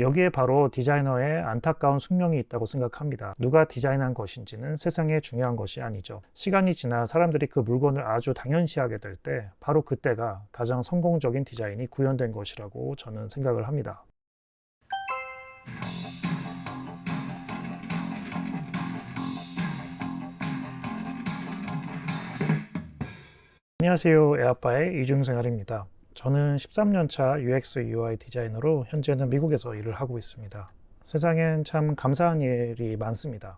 여기에 바로 디자이너의 안타까운 숙명이 있다고 생각합니다. 누가 디자인한 것인지는 세상에 중요한 것이 아니죠. 시간이 지나 사람들이 그 물건을 아주 당연시하게 될 때 바로 그때가 가장 성공적인 디자인이 구현된 것이라고 저는 생각을 합니다. 안녕하세요. 애아빠의 이중생활입니다. 저는 13년차 UX UI 디자이너로 현재는 미국에서 일을 하고 있습니다. 세상엔 참 감사한 일이 많습니다.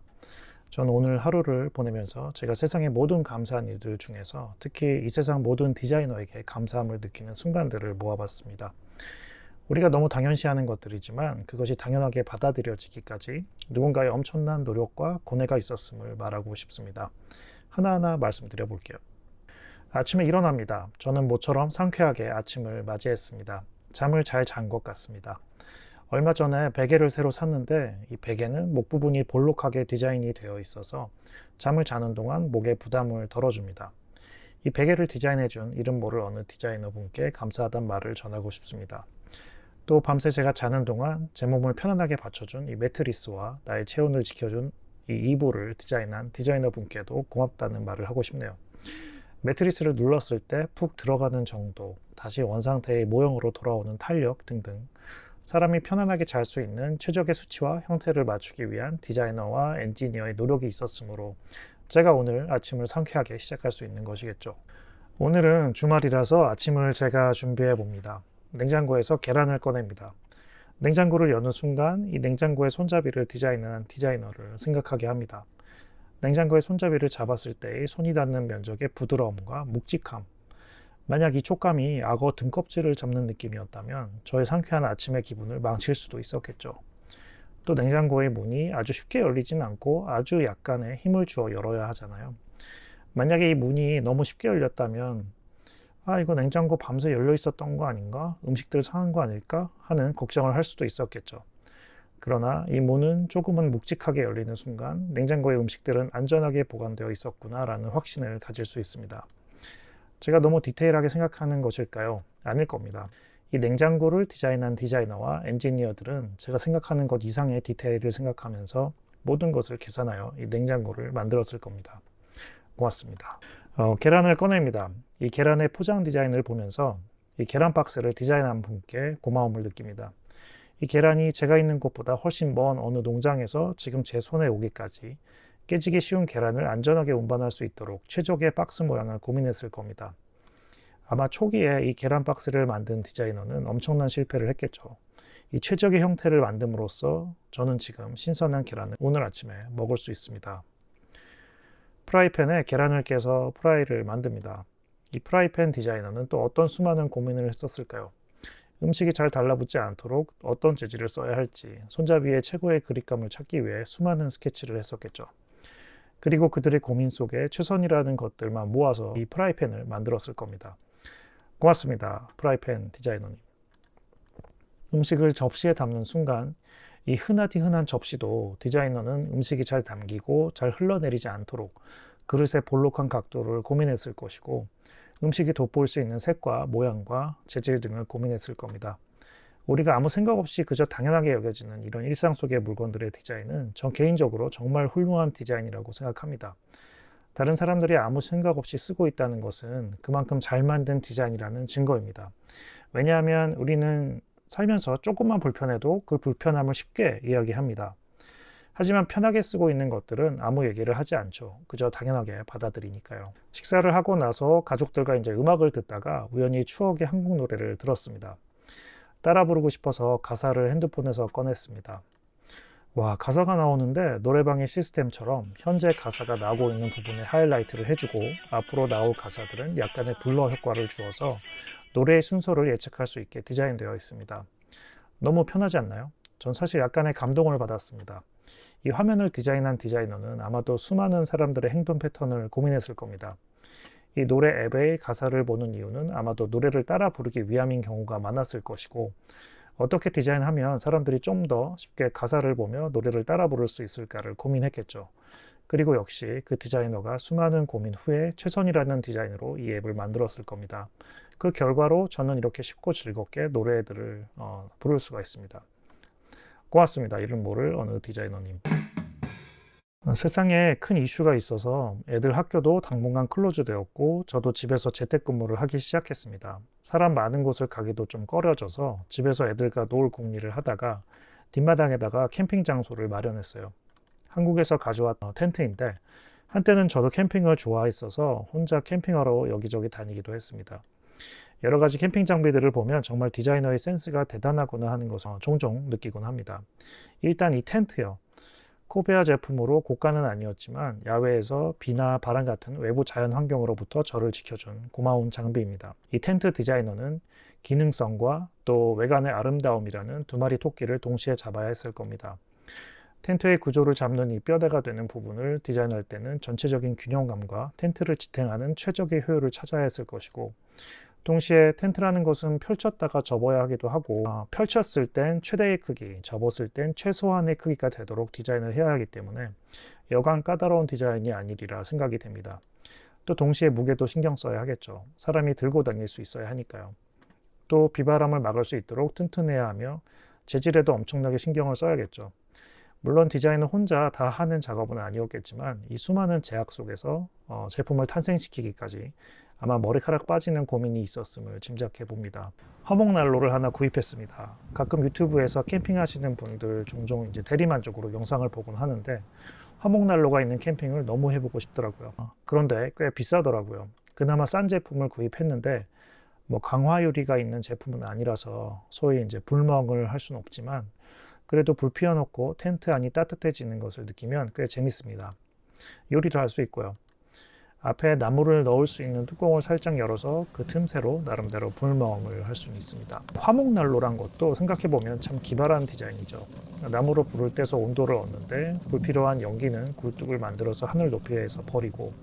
저는 오늘 하루를 보내면서 제가 세상의 모든 감사한 일들 중에서 특히 이 세상 모든 디자이너에게 감사함을 느끼는 순간들을 모아봤습니다. 우리가 너무 당연시하는 것들이지만 그것이 당연하게 받아들여지기까지 누군가의 엄청난 노력과 고뇌가 있었음을 말하고 싶습니다. 하나하나 말씀드려 볼게요. 아침에 일어납니다. 저는 모처럼 상쾌하게 아침을 맞이했습니다. 잠을 잘 잔 것 같습니다. 얼마 전에 베개를 새로 샀는데 이 베개는 목 부분이 볼록하게 디자인이 되어 있어서 잠을 자는 동안 목에 부담을 덜어줍니다. 이 베개를 디자인해준 이름 모를 어느 디자이너 분께 감사하다는 말을 전하고 싶습니다. 또 밤새 제가 자는 동안 제 몸을 편안하게 받쳐준 이 매트리스와 나의 체온을 지켜준 이 이불을 디자인한 디자이너 분께도 고맙다는 말을 하고 싶네요. 매트리스를 눌렀을 때 푹 들어가는 정도, 다시 원상태의 모형으로 돌아오는 탄력 등등 사람이 편안하게 잘 수 있는 최적의 수치와 형태를 맞추기 위한 디자이너와 엔지니어의 노력이 있었으므로 제가 오늘 아침을 상쾌하게 시작할 수 있는 것이겠죠. 오늘은 주말이라서 아침을 제가 준비해 봅니다. 냉장고에서 계란을 꺼냅니다. 냉장고를 여는 순간 이 냉장고의 손잡이를 디자인한 디자이너를 생각하게 합니다. 냉장고의 손잡이를 잡았을 때의 손이 닿는 면적의 부드러움과 묵직함. 만약 이 촉감이 악어 등껍질을 잡는 느낌이었다면 저의 상쾌한 아침의 기분을 망칠 수도 있었겠죠. 또 냉장고의 문이 아주 쉽게 열리진 않고 아주 약간의 힘을 주어 열어야 하잖아요. 만약에 이 문이 너무 쉽게 열렸다면 이거 냉장고 밤새 열려 있었던 거 아닌가? 음식들 상한 거 아닐까? 하는 걱정을 할 수도 있었겠죠. 그러나 이 문은 조금은 묵직하게 열리는 순간 냉장고의 음식들은 안전하게 보관되어 있었구나 라는 확신을 가질 수 있습니다. 제가 너무 디테일하게 생각하는 것일까요? 아닐 겁니다. 이 냉장고를 디자인한 디자이너와 엔지니어들은 제가 생각하는 것 이상의 디테일을 생각하면서 모든 것을 계산하여 이 냉장고를 만들었을 겁니다. 고맙습니다. 계란을 꺼냅니다. 이 계란의 포장 디자인을 보면서 이 계란 박스를 디자인한 분께 고마움을 느낍니다. 이 계란이 제가 있는 곳보다 훨씬 먼 어느 농장에서 지금 제 손에 오기까지 깨지기 쉬운 계란을 안전하게 운반할 수 있도록 최적의 박스 모양을 고민했을 겁니다. 아마 초기에 이 계란 박스를 만든 디자이너는 엄청난 실패를 했겠죠. 이 최적의 형태를 만듦으로써 저는 지금 신선한 계란을 오늘 아침에 먹을 수 있습니다. 프라이팬에 계란을 깨서 프라이를 만듭니다. 이 프라이팬 디자이너는 또 어떤 수많은 고민을 했었을까요? 음식이 잘 달라붙지 않도록 어떤 재질을 써야 할지 손잡이의 최고의 그립감을 찾기 위해 수많은 스케치를 했었겠죠. 그리고 그들의 고민 속에 최선이라는 것들만 모아서 이 프라이팬을 만들었을 겁니다. 고맙습니다. 프라이팬 디자이너님. 음식을 접시에 담는 순간 이 흔하디 흔한 접시도 디자이너는 음식이 잘 담기고 잘 흘러내리지 않도록 그릇의 볼록한 각도를 고민했을 것이고 음식이 돋보일 수 있는 색과 모양과 재질 등을 고민했을 겁니다. 우리가 아무 생각 없이 그저 당연하게 여겨지는 이런 일상 속의 물건들의 디자인은 전 개인적으로 정말 훌륭한 디자인이라고 생각합니다. 다른 사람들이 아무 생각 없이 쓰고 있다는 것은 그만큼 잘 만든 디자인이라는 증거입니다. 왜냐하면 우리는 살면서 조금만 불편해도 그 불편함을 쉽게 이야기합니다. 하지만 편하게 쓰고 있는 것들은 아무 얘기를 하지 않죠. 그저 당연하게 받아들이니까요. 식사를 하고 나서 가족들과 이제 음악을 듣다가 우연히 추억의 한국 노래를 들었습니다. 따라 부르고 싶어서 가사를 핸드폰에서 꺼냈습니다. 와, 가사가 나오는데 노래방의 시스템처럼 현재 가사가 나오고 있는 부분에 하이라이트를 해주고 앞으로 나올 가사들은 약간의 블러 효과를 주어서 노래의 순서를 예측할 수 있게 디자인되어 있습니다. 너무 편하지 않나요? 전 사실 약간의 감동을 받았습니다. 이 화면을 디자인한 디자이너는 아마도 수많은 사람들의 행동 패턴을 고민했을 겁니다. 이 노래 앱의 가사를 보는 이유는 아마도 노래를 따라 부르기 위함인 경우가 많았을 것이고 어떻게 디자인하면 사람들이 좀 더 쉽게 가사를 보며 노래를 따라 부를 수 있을까를 고민했겠죠. 그리고 역시 그 디자이너가 수많은 고민 후에 최선이라는 디자인으로 이 앱을 만들었을 겁니다. 그 결과로 저는 이렇게 쉽고 즐겁게 노래들을 부를 수가 있습니다. 고맙습니다. 이름 모를 어느 디자이너님. 세상에 큰 이슈가 있어서 애들 학교도 당분간 클로즈 되었고 저도 집에서 재택근무를 하기 시작했습니다. 사람 많은 곳을 가기도 좀 꺼려져서 집에서 애들과 놀 궁리를 하다가 뒷마당에다가 캠핑 장소를 마련했어요. 한국에서 가져왔 텐트인데 한때는 저도 캠핑을 좋아했어서 혼자 캠핑하러 여기저기 다니기도 했습니다. 여러 가지 캠핑 장비들을 보면 정말 디자이너의 센스가 대단하구나 하는 것을 종종 느끼곤 합니다. 일단 이 텐트요. 코베아 제품으로 고가는 아니었지만 야외에서 비나 바람 같은 외부 자연 환경으로부터 저를 지켜준 고마운 장비입니다. 이 텐트 디자이너는 기능성과 또 외관의 아름다움이라는 두 마리 토끼를 동시에 잡아야 했을 겁니다. 텐트의 구조를 잡는 이 뼈대가 되는 부분을 디자인할 때는 전체적인 균형감과 텐트를 지탱하는 최적의 효율을 찾아야 했을 것이고, 동시에 텐트라는 것은 펼쳤다가 접어야 하기도 하고 펼쳤을 땐 최대의 크기, 접었을 땐 최소한의 크기가 되도록 디자인을 해야 하기 때문에 여간 까다로운 디자인이 아니리라 생각이 됩니다. 또 동시에 무게도 신경 써야 하겠죠. 사람이 들고 다닐 수 있어야 하니까요. 또 비바람을 막을 수 있도록 튼튼해야 하며 재질에도 엄청나게 신경을 써야겠죠. 물론 디자인은 혼자 다 하는 작업은 아니었겠지만 이 수많은 제약 속에서 제품을 탄생시키기까지 아마 머리카락 빠지는 고민이 있었음을 짐작해 봅니다. 화목난로를 하나 구입했습니다. 가끔 유튜브에서 캠핑하시는 분들 종종 이제 대리만족으로 영상을 보곤 하는데 화목난로가 있는 캠핑을 너무 해보고 싶더라고요. 그런데 꽤 비싸더라고요. 그나마 싼 제품을 구입했는데 뭐 강화 유리가 있는 제품은 아니라서 소위 이제 불멍을 할 수는 없지만 그래도 불 피워놓고 텐트 안이 따뜻해지는 것을 느끼면 꽤 재밌습니다. 요리도 할 수 있고요. 앞에 나무를 넣을 수 있는 뚜껑을 살짝 열어서 그 틈새로 나름대로 불멍을 할 수는 있습니다. 화목난로란 것도 생각해보면 참 기발한 디자인이죠. 나무로 불을 떼서 온도를 얻는데 불필요한 연기는 굴뚝을 만들어서 하늘 높이에서 버리고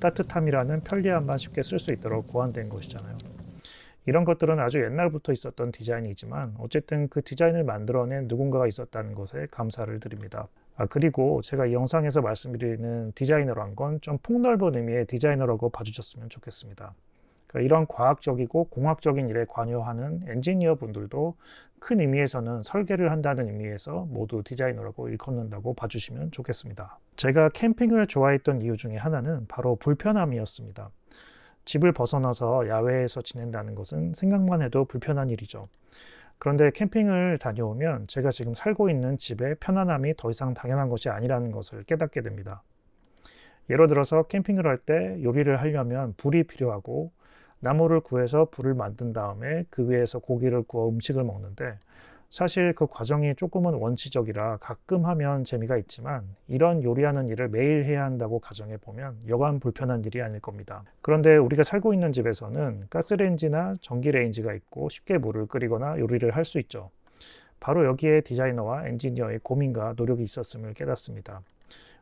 따뜻함이라는 편리함만 쉽게 쓸 수 있도록 고안된 것이잖아요. 이런 것들은 아주 옛날부터 있었던 디자인이지만 어쨌든 그 디자인을 만들어낸 누군가가 있었다는 것에 감사를 드립니다. 그리고 제가 이 영상에서 말씀드리는 디자이너란 건 좀 폭넓은 의미의 디자이너라고 봐주셨으면 좋겠습니다. 그러니까 이런 과학적이고 공학적인 일에 관여하는 엔지니어 분들도 큰 의미에서는 설계를 한다는 의미에서 모두 디자이너라고 일컫는다고 봐주시면 좋겠습니다. 제가 캠핑을 좋아했던 이유 중에 하나는 바로 불편함이었습니다. 집을 벗어나서 야외에서 지낸다는 것은 생각만 해도 불편한 일이죠. 그런데 캠핑을 다녀오면 제가 지금 살고 있는 집의 편안함이 더 이상 당연한 것이 아니라는 것을 깨닫게 됩니다. 예를 들어서 캠핑을 할 때 요리를 하려면 불이 필요하고 나무를 구해서 불을 만든 다음에 그 위에서 고기를 구워 음식을 먹는데 사실 그 과정이 조금은 원시적이라 가끔 하면 재미가 있지만 이런 요리하는 일을 매일 해야 한다고 가정해 보면 여간 불편한 일이 아닐 겁니다. 그런데 우리가 살고 있는 집에서는 가스레인지나 전기레인지가 있고 쉽게 물을 끓이거나 요리를 할 수 있죠. 바로 여기에 디자이너와 엔지니어의 고민과 노력이 있었음을 깨닫습니다.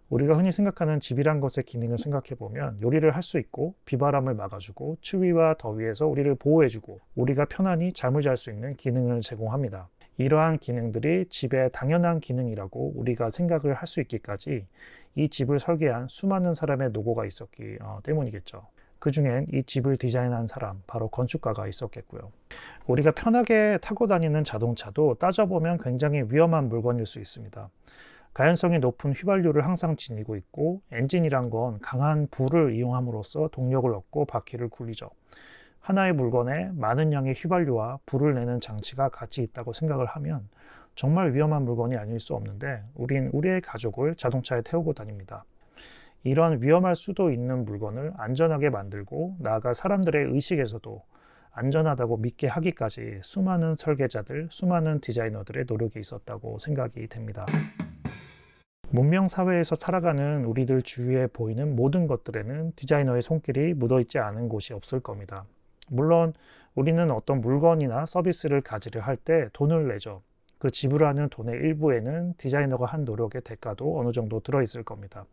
우리가 흔히 생각하는 집이란 것의 기능을 생각해 보면 요리를 할 수 있고 비바람을 막아주고 추위와 더위에서 우리를 보호해주고 우리가 편안히 잠을 잘 수 있는 기능을 제공합니다. 이러한 기능들이 집의 당연한 기능이라고 우리가 생각을 할 수 있기까지 이 집을 설계한 수많은 사람의 노고가 있었기 때문이겠죠. 그 중엔 이 집을 디자인한 사람, 바로 건축가가 있었겠고요. 우리가 편하게 타고 다니는 자동차도 따져보면 굉장히 위험한 물건일 수 있습니다. 가연성이 높은 휘발유를 항상 지니고 있고 엔진이란 건 강한 불을 이용함으로써 동력을 얻고 바퀴를 굴리죠. 하나의 물건에 많은 양의 휘발유와 불을 내는 장치가 같이 있다고 생각을 하면 정말 위험한 물건이 아닐 수 없는데 우린 우리의 가족을 자동차에 태우고 다닙니다. 이런 위험할 수도 있는 물건을 안전하게 만들고 나아가 사람들의 의식에서도 안전하다고 믿게 하기까지 수많은 설계자들, 수많은 디자이너들의 노력이 있었다고 생각이 됩니다. 문명 사회에서 살아가는 우리들 주위에 보이는 모든 것들에는 디자이너의 손길이 묻어있지 않은 곳이 없을 겁니다. 물론 우리는 어떤 물건이나 서비스를 가지려 할 때 돈을 내죠. 그 지불하는 돈의 일부에는 디자이너가 한 노력의 대가도 어느 정도 들어있을 겁니다.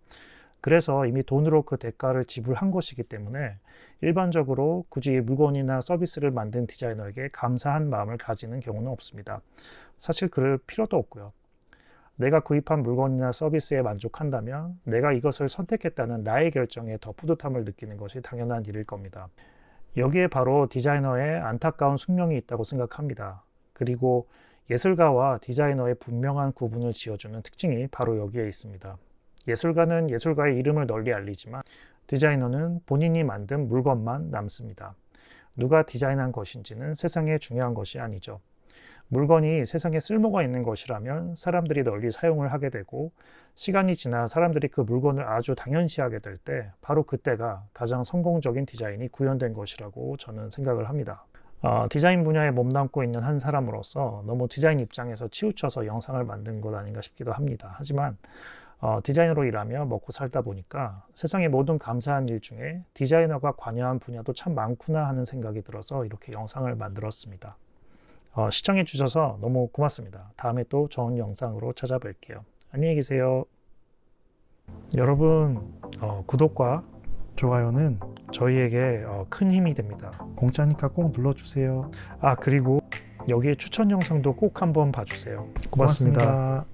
그래서 이미 돈으로 그 대가를 지불한 것이기 때문에 일반적으로 굳이 물건이나 서비스를 만든 디자이너에게 감사한 마음을 가지는 경우는 없습니다. 사실 그럴 필요도 없고요. 내가 구입한 물건이나 서비스에 만족한다면 내가 이것을 선택했다는 나의 결정에 더 뿌듯함을 느끼는 것이 당연한 일일 겁니다. 여기에 바로 디자이너의 안타까운 숙명이 있다고 생각합니다. 그리고 예술가와 디자이너의 분명한 구분을 지어주는 특징이 바로 여기에 있습니다. 예술가는 예술가의 이름을 널리 알리지만 디자이너는 본인이 만든 물건만 남습니다. 누가 디자인한 것인지는 세상에 중요한 것이 아니죠. 물건이 세상에 쓸모가 있는 것이라면 사람들이 널리 사용을 하게 되고, 시간이 지나 사람들이 그 물건을 아주 당연시하게 될 때 바로 그때가 가장 성공적인 디자인이 구현된 것이라고 저는 생각을 합니다. 디자인 분야에 몸담고 있는 한 사람으로서 너무 디자인 입장에서 치우쳐서 영상을 만든 것 아닌가 싶기도 합니다. 하지만 디자이너로 일하며 먹고 살다 보니까 세상의 모든 감사한 일 중에 디자이너가 관여한 분야도 참 많구나 하는 생각이 들어서 이렇게 영상을 만들었습니다. 시청해 주셔서 너무 고맙습니다. 다음에 또 좋은 영상으로 찾아뵐게요. 안녕히 계세요. 여러분, 구독과 좋아요는 저희에게 큰 힘이 됩니다. 공짜니까 꼭 눌러주세요. 그리고 여기에 추천 영상도 꼭 한번 봐주세요. 고맙습니다.